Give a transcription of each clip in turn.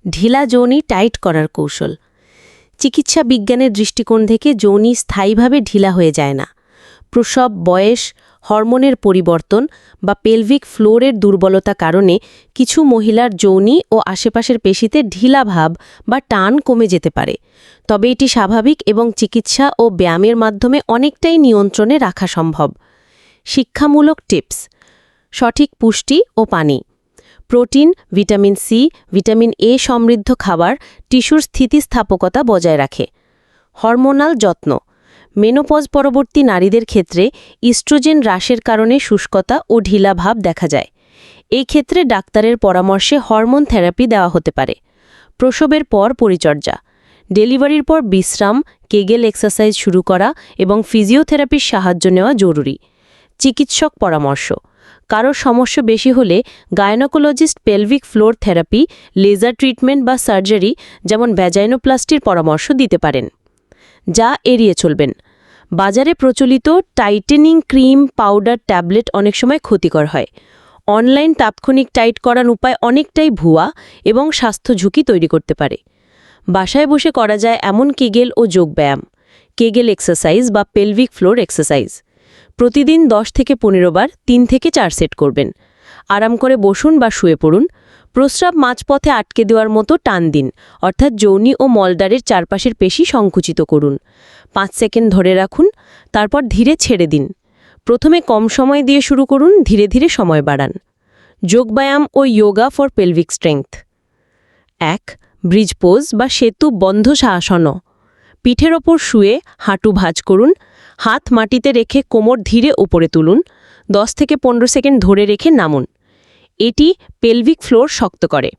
ঢিলা যৌনি টাইট করার কৌশল। চিকিৎসা বিজ্ঞানের দৃষ্টিকোণ থেকে যৌনি স্থায়ীভাবে ঢিলা হয়ে যায় না। প্রসব, বয়স, হরমোনের পরিবর্তন বা পেলভিক ফ্লোরের দুর্বলতা কারণে কিছু মহিলার যৌনি ও আশেপাশের পেশিতে ঢিলা ভাব বা টান কমে যেতে পারে। তবে এটি স্বাভাবিক এবং চিকিৎসা ও ব্যায়ামের মাধ্যমে অনেকটাই নিয়ন্ত্রণে রাখা সম্ভব। শিক্ষামূলক টিপস: সঠিক পুষ্টি ও পানি। Protein, vitamin C, vitamin A সমৃদ্ধ খাবার টিস্যুর স্থিতিস্থাপকতা বজায় রাখে। হরমোনাল যত্ন: মেনোপজ পরবর্তী নারীদের ক্ষেত্রে ইস্ট্রোজেন হ্রাসের কারণে শুষ্কতা ও ঢিলা ভাব দেখা যায়। এই ক্ষেত্রে ডাক্তারের পরামর্শে হরমোন থেরাপি দেওয়া হতে পারে। প্রসবের পর পরিচর্যা: ডেলিভারির পর বিশ্রাম, কেগেল এক্সারসাইজ শুরু করা এবং ফিজিওথেরাপির সাহায্য নেওয়া জরুরি। চিকিৎসক পরামর্শ: কারো সমস্যা বেশি হলে gynaecologist pelvic floor therapy, laser treatment বা সার্জারি যেমন ভ্যাজাইনোপ্লাস্টির পরামর্শ দিতে পারেন। যা এড়িয়ে চলবেন: বাজারে প্রচলিত টাইটেনিং ক্রিম, পাউডার, ট্যাবলেট অনেক সময় ক্ষতিকর হয়। অনলাইন তাৎক্ষণিক টাইট করার উপায় অনেকটাই ভুয়া এবং স্বাস্থ্য ঝুঁকি তৈরি করতে পারে। বাসায় বসে করা যায় এমন কেগেল ও যোগব্যায়াম। কেগেল এক্সারসাইজ বা পেলভিক ফ্লোর এক্সারসাইজ প্রতিদিন 10 থেকে 15 বার 3 থেকে 4 সেট করবেন। আরাম করে বসুন বা শুয়ে পড়ুন। প্রস্রাব মাঝপথে আটকে দেওয়ার মতো টান দিন, অর্থাৎ যৌনি ও মলদ্বারের চারপাশের পেশি সংকুচিত করুন। 5 সেকেন্ড ধরে রাখুন, তারপর ধীরে ছেড়ে দিন। প্রথমে কম সময় দিয়ে শুরু করুন, ধীরে ধীরে সময় বাড়ান। যোগব্যায়াম ও yoga for pelvic strength. 1. Bridge pose বা সেতু বন্ধ আসন। পিঠের ওপর শুয়ে হাঁটু ভাঁজ করুন। হাত মাটিতে রেখে কোমর ধীরে উপরে তুলুন। 10 থেকে 15 সেকেন্ড ধরে রেখে নামুন। এটি পেলভিক ফ্লোর শক্ত করে।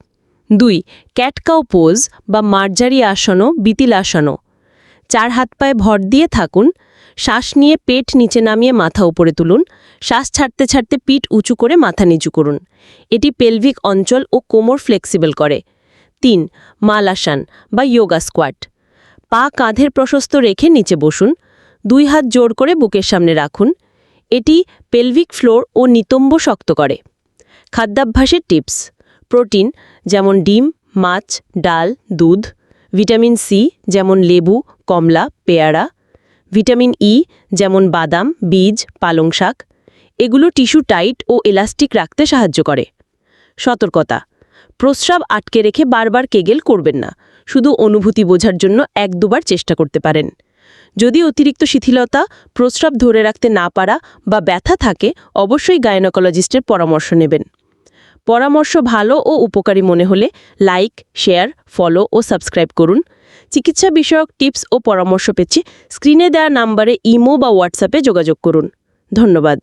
2. ক্যাটকাও পোজ বা মার্জারি আসন, বিতিলাসন। 4 হাত পায়ে ভর দিয়ে থাকুন। শ্বাস নিয়ে পেট নিচে নামিয়ে মাথা উপরে তুলুন। শ্বাস ছাড়তে ছাড়তে পিঠ উঁচু করে মাথা নিচু করুন। এটি পেলভিক অঞ্চল ও কোমর ফ্লেক্সিবল করে। 3. মালাসন বা যোগা স্কোয়াট। পা কাঁধের প্রশস্ত রেখে নিচে বসুন। 2 হাত জোর করে বুকের সামনে রাখুন। এটি পেলভিক ফ্লোর ও নিতম্ব শক্ত করে। খাদ্যাভ্যাসের টিপস: প্রোটিন যেমন ডিম, মাছ, ডাল, দুধ। ভিটামিন সি যেমন লেবু, কমলা, পেয়ারা। ভিটামিন ই যেমন বাদাম, বীজ, পালং শাক। এগুলো টিস্যু টাইট ও এলাস্টিক রাখতে সাহায্য করে। সতর্কতা: প্রস্রাব আটকে রেখে বারবার কেগেল করবেন না। শুধু অনুভূতি বোঝার জন্য 1-2 বার চেষ্টা করতে পারেন। যদি অতিরিক্ত শিথিলতা, প্রস্রাব ধরে রাখতে না পারা বা ব্যথা থাকে, অবশ্যই গায়নোকোলজিস্টের পরামর্শ নেবেন। পরামর্শ ভালো ও উপকারী মনে হলে লাইক, শেয়ার, ফলো ও সাবস্ক্রাইব করুন। চিকিৎসা বিষয়ক টিপস ও পরামর্শ পেতে স্ক্রিনে দেওয়া নাম্বারে ইমো বা হোয়াটসঅ্যাপে যোগাযোগ করুন। ধন্যবাদ।